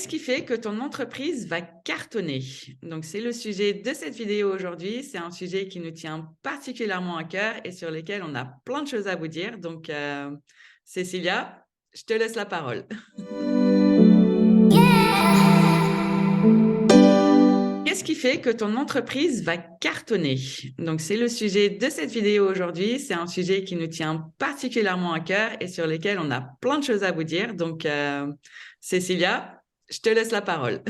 Qu'est-ce qui fait que ton entreprise va cartonner? Donc, c'est le sujet de cette vidéo aujourd'hui. C'est un sujet qui nous tient particulièrement à cœur et sur lequel on a plein de choses à vous dire. Donc, Cécilia, je te laisse la parole. Qu'est-ce qui fait que ton entreprise va cartonner? Donc, c'est le sujet de cette vidéo aujourd'hui. C'est un sujet qui nous tient particulièrement à cœur et sur lequel on a plein de choses à vous dire. Donc, Cécilia, je te laisse la parole.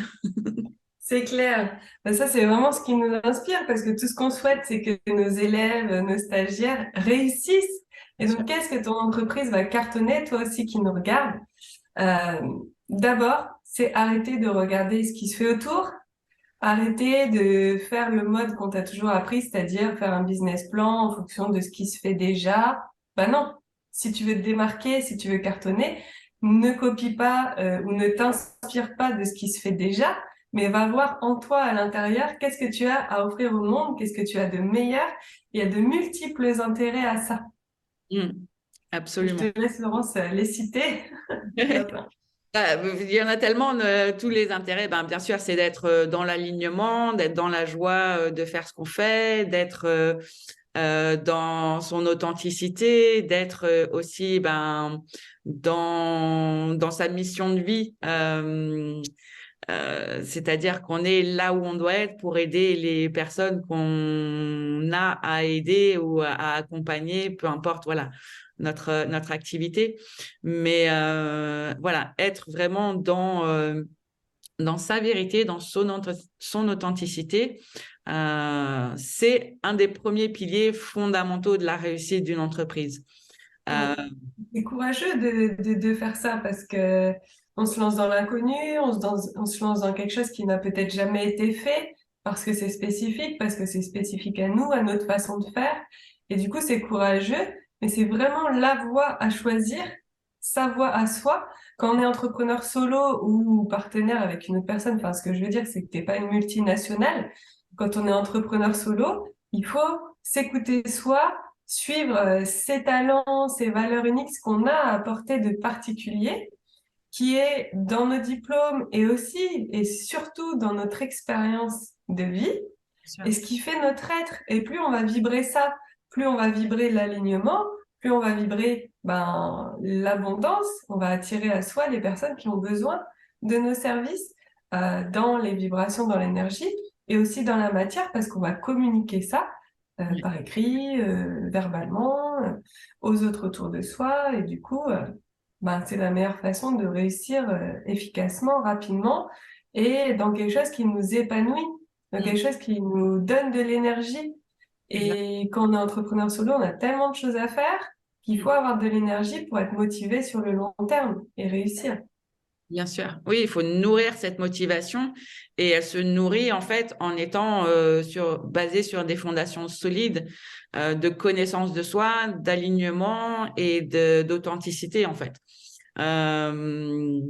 C'est clair. Ben, ça, c'est vraiment ce qui nous inspire parce que tout ce qu'on souhaite, c'est que nos élèves, nos stagiaires réussissent. Et donc, qu'est-ce que ton entreprise va cartonner, toi aussi qui nous regardes? Euh, D'abord, c'est arrêter de regarder ce qui se fait autour, arrêter de faire le mode qu'on t'a toujours appris, c'est-à-dire faire un business plan en fonction de ce qui se fait déjà. Ben non. Si tu veux te démarquer, si tu veux cartonner, ne copie pas ou ne t'inspire pas de ce qui se fait déjà, mais va voir en toi à l'intérieur qu'est-ce que tu as à offrir au monde, qu'est-ce que tu as de meilleur. Il y a de multiples intérêts à ça. Je Absolument. te laisse, Laurence, les citer. Il y en a plein. Il y en a tellement, tous les intérêts. Ben, bien sûr, c'est d'être dans l'alignement, d'être dans la joie de faire ce qu'on fait, d'être dans son authenticité, d'être aussi dans sa mission de vie. C'est-à-dire qu'on est là où on doit être pour aider les personnes qu'on a à aider ou à accompagner, peu importe, voilà, notre activité. Mais voilà, être vraiment dans sa vérité, dans son authenticité, c'est un des premiers piliers fondamentaux de la réussite d'une entreprise. Ouais. Euh, C'est courageux de faire ça parce que on se lance dans l'inconnu, on se lance dans quelque chose qui n'a peut-être jamais été fait parce que c'est spécifique, parce que c'est spécifique à nous, à notre façon de faire. Et du coup, c'est courageux, mais c'est vraiment la voie à choisir, sa voie à soi. Quand on est entrepreneur solo ou partenaire avec une autre personne, enfin, ce que je veux dire, c'est que t'es pas une multinationale. Quand on est entrepreneur solo, il faut s'écouter soi, suivre ses talents, ses valeurs uniques, ce qu'on a à apporter de particulier, qui est dans nos diplômes et aussi et surtout dans notre expérience de vie, et ce qui fait notre être. Et plus on va vibrer ça, plus on va vibrer l'alignement, plus on va vibrer l'abondance, on va attirer à soi les personnes qui ont besoin de nos services dans les vibrations, dans l'énergie et aussi dans la matière, parce qu'on va communiquer ça par écrit, verbalement, aux autres autour de soi. Et du coup, c'est la meilleure façon de réussir efficacement, rapidement, et dans quelque chose qui nous épanouit, dans quelque chose qui nous donne de l'énergie. Et quand on est entrepreneur solo, on a tellement de choses à faire qu'il faut avoir de l'énergie pour être motivé sur le long terme et réussir. Bien sûr. Oui, il faut nourrir cette motivation et elle se nourrit en fait en étant basée sur des fondations solides de connaissance de soi, d'alignement et d'authenticité en fait. Euh,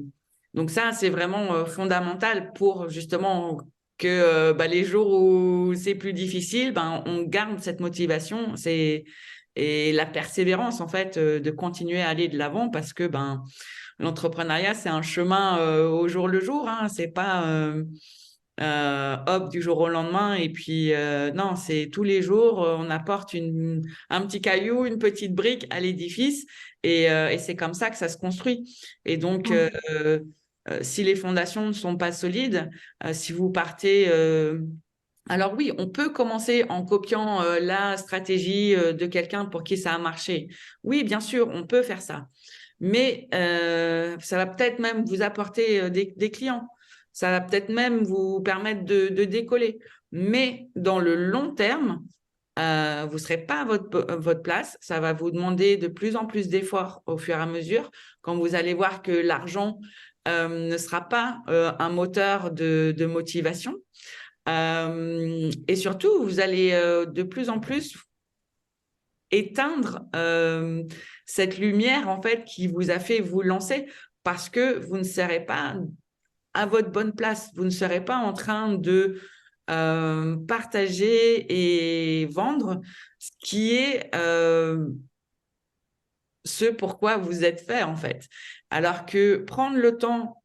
donc ça, c'est vraiment fondamental pour justement que les jours où c'est plus difficile, on garde cette motivation, et la persévérance en fait de continuer à aller de l'avant parce que l'entrepreneuriat, c'est un chemin au jour le jour, hein. C'est pas hop du jour au lendemain. Et puis non, c'est tous les jours, on apporte un petit caillou, une petite brique à l'édifice, et c'est comme ça que ça se construit. Et donc, si les fondations ne sont pas solides, si vous partez alors oui, on peut commencer en copiant la stratégie de quelqu'un pour qui ça a marché. Oui, bien sûr, on peut faire ça. Mais ça va peut-être même vous apporter des clients. Ça va peut-être même vous permettre de décoller. Mais dans le long terme, vous ne serez pas à votre place. Ça va vous demander de plus en plus d'efforts au fur et à mesure quand vous allez voir que l'argent ne sera pas un moteur de motivation. Et surtout, vous allez de plus en plus éteindre cette lumière en fait qui vous a fait vous lancer parce que vous ne serez pas à votre bonne place. Vous ne serez pas en train de partager et vendre ce qui est ce pourquoi vous êtes fait, en fait. Alors que prendre le temps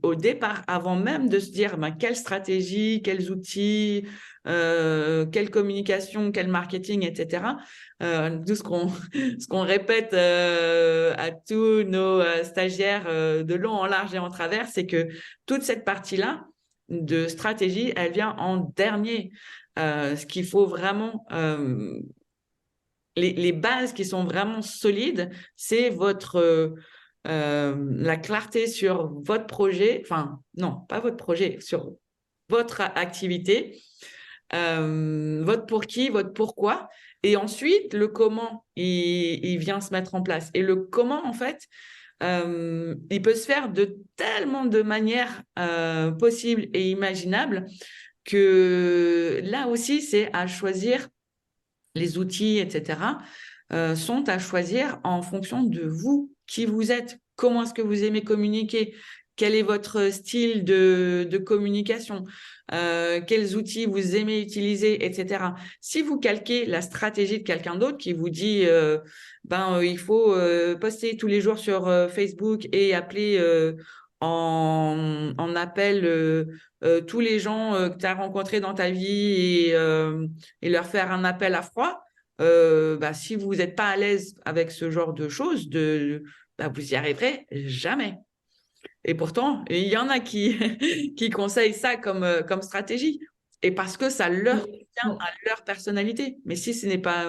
au départ, avant même de se dire quelle stratégie, quels outils, quelle communication, quel marketing, etc. Tout ce qu'on répète à tous nos stagiaires de long en large et en travers, c'est que toute cette partie-là de stratégie, elle vient en dernier. Ce qu'il faut vraiment les bases qui sont vraiment solides, c'est la clarté sur votre projet, enfin, non, pas votre projet, sur votre activité, votre pour qui, votre pourquoi, et ensuite, le comment, il vient se mettre en place. Et le comment, en fait, il peut se faire de tellement de manières possibles et imaginables que là aussi, c'est à choisir les outils, etc., sont à choisir en fonction de vous, qui vous êtes, comment est-ce que vous aimez communiquer, quel est votre style de communication, quels outils vous aimez utiliser, etc. Si vous calquez la stratégie de quelqu'un d'autre qui vous dit il faut poster tous les jours sur Facebook et appeler en appel tous les gens que tu as rencontrés dans ta vie et leur faire un appel à froid, si vous n'êtes pas à l'aise avec ce genre de choses, vous n'y arriverez jamais. Et pourtant, il y en a qui, qui conseillent ça comme stratégie. Et parce que ça leur tient à leur personnalité. Mais si ce n'est pas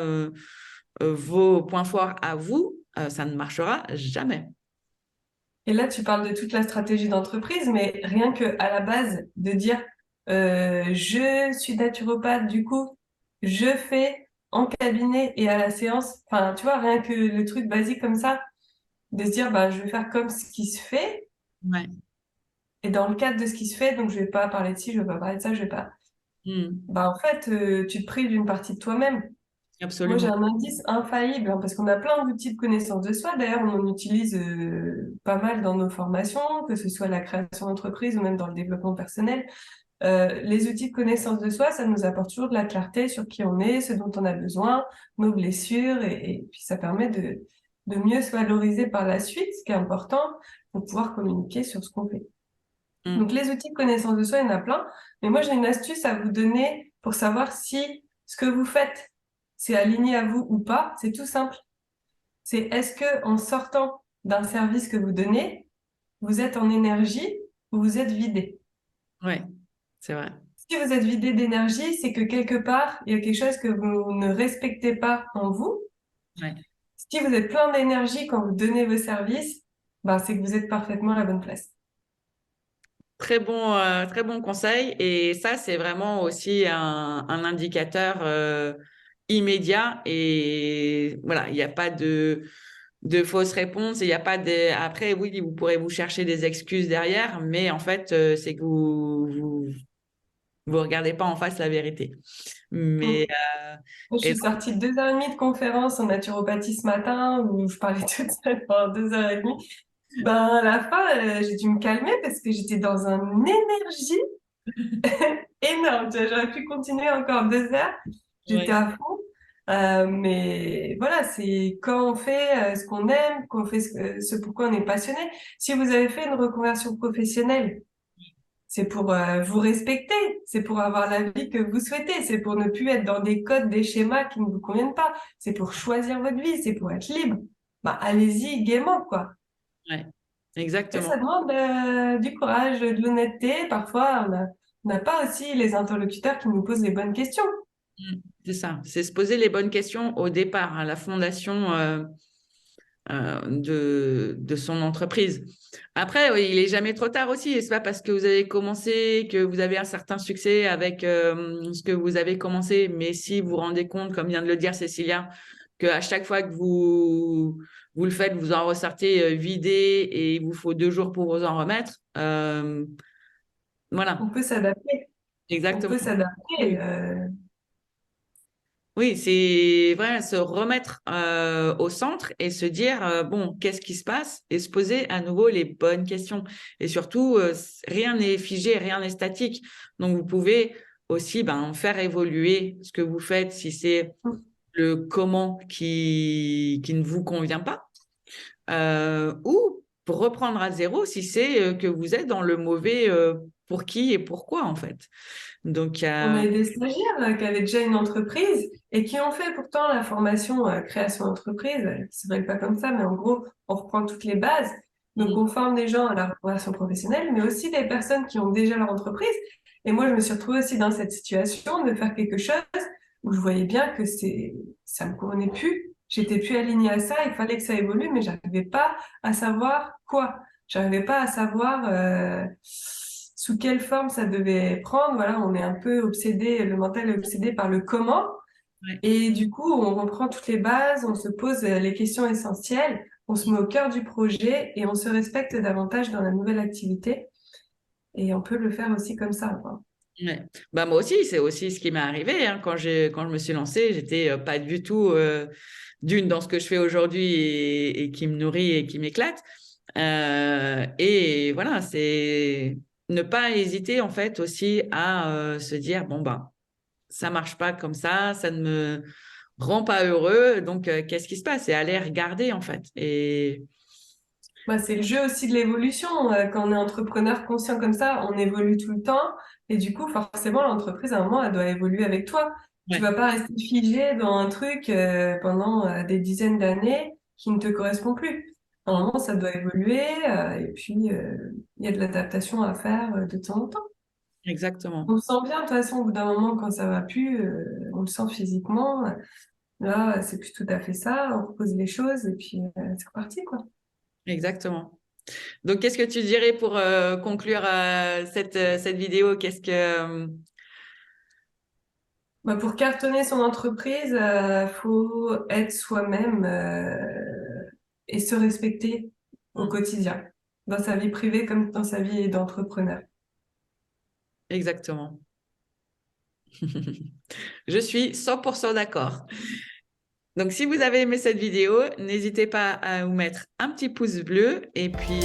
vos points forts à vous, ça ne marchera jamais. Et là, tu parles de toute la stratégie d'entreprise, mais rien que à la base de dire je suis naturopathe, du coup, je fais en cabinet et à la séance. Enfin, tu vois, rien que le truc basique comme ça, de se dire je vais faire comme ce qui se fait. Ouais. Et dans le cadre de ce qui se fait, donc je vais pas parler de ci, je vais pas parler de ça, je vais pas. En fait, tu te prives d'une partie de toi-même. Moi, j'ai Absolument. un indice infaillible, hein, parce qu'on a plein d'outils de connaissance de soi. D'ailleurs, on en utilise pas mal dans nos formations, que ce soit la création d'entreprise ou même dans le développement personnel. Les outils de connaissance de soi, ça nous apporte toujours de la clarté sur qui on est, ce dont on a besoin, nos blessures, et puis ça permet de mieux se valoriser par la suite, ce qui est important pour pouvoir communiquer sur ce qu'on fait. Donc, les outils de connaissance de soi, il y en a plein. Mais moi, j'ai une astuce à vous donner pour savoir si ce que vous faites, c'est aligné à vous ou pas. C'est tout simple. C'est est-ce que en sortant d'un service que vous donnez, vous êtes en énergie ou vous êtes vidé? Ouais, c'est vrai. Si vous êtes vidé d'énergie, c'est que quelque part, il y a quelque chose que vous ne respectez pas en vous. Ouais. Si vous êtes plein d'énergie quand vous donnez vos services, c'est que vous êtes parfaitement à la bonne place. Très bon conseil. Et ça, c'est vraiment aussi un indicateur immédiat. Et voilà, il n'y a pas de fausses réponses. Il n'y a pas de... Après, oui, vous pourrez vous chercher des excuses derrière, mais en fait, c'est que vous regardez pas en face la vérité. Mm. Mais Moi, je et suis sortie de 2 heures et demie de conférence en naturopathie ce matin où je parlais toute seule pendant 2 heures et demie. À la fin, j'ai dû me calmer parce que j'étais dans une énergie énorme. Tu vois, j'aurais pu continuer encore 2 heures. J'étais ouais. à fond. Mais voilà, c'est quand on fait ce qu'on aime, qu'on fait ce pourquoi on est passionné. Si vous avez fait une reconversion professionnelle, c'est pour vous respecter, c'est pour avoir la vie que vous souhaitez, c'est pour ne plus être dans des codes, des schémas qui ne vous conviennent pas, c'est pour choisir votre vie, c'est pour être libre. Allez-y gaiement, quoi. Ouais, Et exactement. ça demande du courage, de l'honnêteté. Parfois, on n'a pas aussi les interlocuteurs qui nous posent les bonnes questions. C'est ça. C'est se poser les bonnes questions au départ, à la fondation de son entreprise. Après, oui, il est jamais trop tard aussi. Et c'est pas parce que vous avez commencé que vous avez un certain succès avec ce que vous avez commencé. Mais si vous vous rendez compte, comme vient de le dire Cécilia, qu'à chaque fois que vous le faites, vous en ressortez vidé et il vous faut 2 jours pour vous en remettre. Voilà, On peut s'adapter. On exactement. peut s'adapter. Oui, c'est vrai, se remettre au centre et se dire, bon, qu'est-ce qui se passe? Et se poser à nouveau les bonnes questions. Et surtout, rien n'est figé, rien n'est statique. Donc, vous pouvez aussi faire évoluer ce que vous faites. Si c'est le comment qui ne vous convient pas, ou pour reprendre à zéro si c'est que vous êtes dans le mauvais pour qui et pourquoi en fait. Donc, On a des stagiaires qui avaient déjà une entreprise et qui ont fait pourtant la formation création d'entreprise. C'est vrai que pas comme ça, mais en gros, on reprend toutes les bases. Donc, on forme des gens à la relation professionnelle, mais aussi des personnes qui ont déjà leur entreprise. Et moi, je me suis retrouvée aussi dans cette situation de faire quelque chose où je voyais bien que ça me convenait plus. J'étais plus alignée à ça. Il fallait que ça évolue, mais j'arrivais pas à savoir quoi. J'arrivais pas à savoir sous quelle forme ça devait prendre. Voilà, on est un peu obsédé, le mental est obsédé par le comment. ouais, Et du coup, on reprend toutes les bases, on se pose les questions essentielles, on se met au cœur du projet et on se respecte davantage dans la nouvelle activité. Et on peut le faire aussi comme ça, quoi. ouais. Bah, moi aussi, c'est aussi ce qui m'est arrivé hein, quand je me suis lancée. J'étais pas du tout d'une dans ce que je fais aujourd'hui et qui me nourrit et qui m'éclate. Et voilà, c'est ne pas hésiter en fait aussi à se dire bon bah ça marche pas comme ça ne me rend pas heureux, donc qu'est-ce qui se passe? Et aller regarder en fait. Et Bah, c'est le jeu aussi de l'évolution. Quand on est entrepreneur conscient comme ça, on évolue tout le temps. Et du coup, forcément, l'entreprise, à un moment, elle doit évoluer avec toi. Tu ouais, vas pas rester figé dans un truc pendant des dizaines d'années qui ne te correspond plus. À un moment, ça doit évoluer. Et puis, il y a de l'adaptation à faire de temps en temps. On exactement, le sent bien, de toute façon, au bout d'un moment, quand ça va plus, on le sent physiquement. Là, c'est plus tout à fait ça. On repose les choses et puis c'est reparti, quoi. exactement. Donc, qu'est-ce que tu dirais pour conclure cette vidéo? Qu'est-ce que Bah, pour cartonner son entreprise, faut être soi-même et se respecter au quotidien, dans sa vie privée comme dans sa vie d'entrepreneur. exactement. Je suis 100% d'accord. Donc, si vous avez aimé cette vidéo, n'hésitez pas à vous mettre un petit pouce bleu et puis